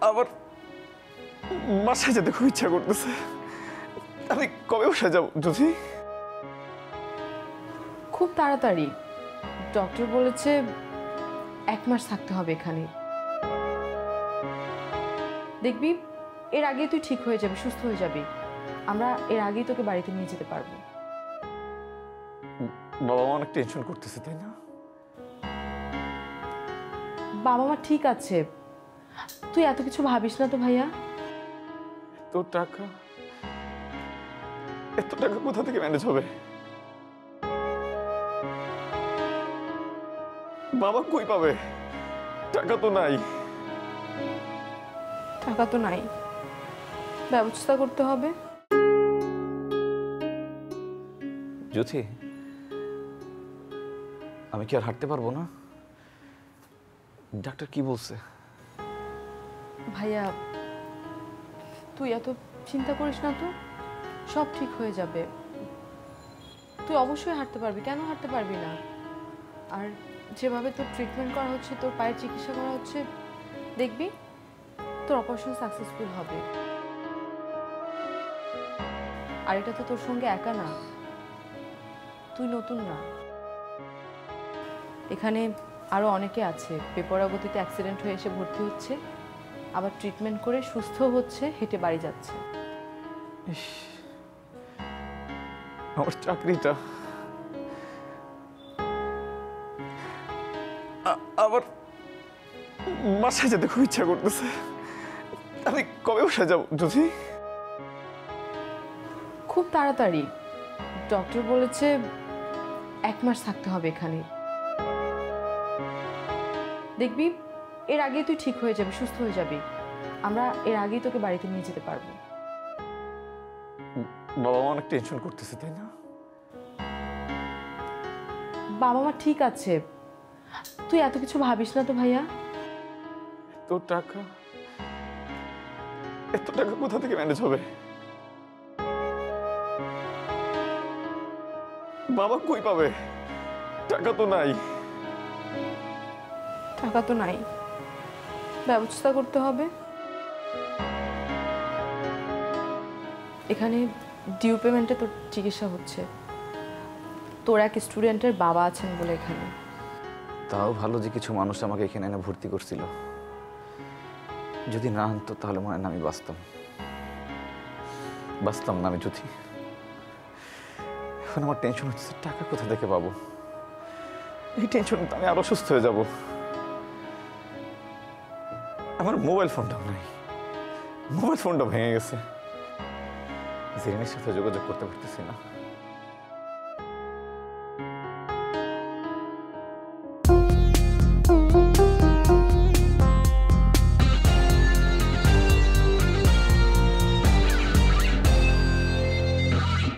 আমার বাসায় যেতে খুব ইচ্ছা করতেছে। আমি কবে বাসায় যাব জ্যোতি? খুব তাড়াতাড়ি। ডক্টর বলেছে 1 মাস থাকতে হবে এখানে। দেখবি এর আগেই তুই ঠিক হয়ে যাবি, সুস্থ হয়ে যাবি। আমরা এর আগেই তোকে বাড়িতে নিয়ে যেতে পারবো। বাবা মা অনেক টেনশন করতেছে, তাই না? বাবা মা ঠিক আছে, তুই এত কিছু ভাবিস না তো ভাইয়া। এত টাকা কোথা থেকে ম্যানেজ হবে? বাবা কই পাবে? টাকা তো নাই। টাকা তো নাই, ব্যবস্থা করতে হবে। জ্যোতি, আমি কি আর হাঁটতে পারবো না? ডাক্তার কি বলছে? ভাইয়া তুই এত চিন্তা করিস না তো, সব ঠিক হয়ে যাবে। তুই অবশ্যই হাঁটতে পারবি, কেন হাঁটতে পারবি না? আর যেভাবে তোর ট্রিটমেন্ট করা হচ্ছে, তোর পায়ের চিকিৎসা করা হচ্ছে, দেখবি তোর অপারেশন সাকসেসফুল হবে। আর এটা তো তোর সঙ্গে একা না, তুই নতুন না, এখানে আরো অনেকে আছে বেপরোয়া গতিতে অ্যাক্সিডেন্ট হয়ে এসে ভর্তি হচ্ছে, আবার ট্রিটমেন্ট করে সুস্থ হচ্ছে, হেঁটে বাড়ি যাচ্ছে। আমার চাকরিটা, আমার বাসায় যেতে খুব ইচ্ছা করতেছে। আমি কবে বাসায় যাব জ্যোতি? খুব তাড়াতাড়ি। ডক্টর বলেছে 1 মাস থাকতে হবে এখানে। দেখবি এর আগেই তুই ঠিক হয়ে যাবি, সুস্থ হয়ে যাবি। আমরা এর আগেই তোকে বাড়িতে নিয়ে যেতে পারবো। বাবা মা অনেক টেনশন করতেছে, তাই না? বাবা মা ঠিক আছে, তুই এত কিছু ভাবিস না তো ভাইয়া। এত টাকা কোথা থেকে ম্যানেজ হবে? বাবা কই পাবে? টাকা তো নাই। টাকা তো নাই, ব্যবস্থা করতে হবে। এখানে ডিউ পেমেন্টে তোর চিকিৎসা হচ্ছে। তোর এক স্টুডেন্টের বাবা আছেন বলে এখানে। তাও ভালো যে কিছু মানুষ আমাকে এখানে এনে ভর্তি করছিল। যদি না আনতো তাহলে মনে হয় না আমি বাঁচতাম না আমি জ্যোতি। এখন আমার টেনশন হচ্ছে টাকা কোথা থেকে পাবো। এই টেনশন তো আমি আরো অসুস্থ হয়ে যাব। আমার মোবাইল ফোনটাও নাই, মোবাইল ফোনটা ভেঙে গেছে। জেরিনের সাথে যোগাযোগ করতে পারতেছি না।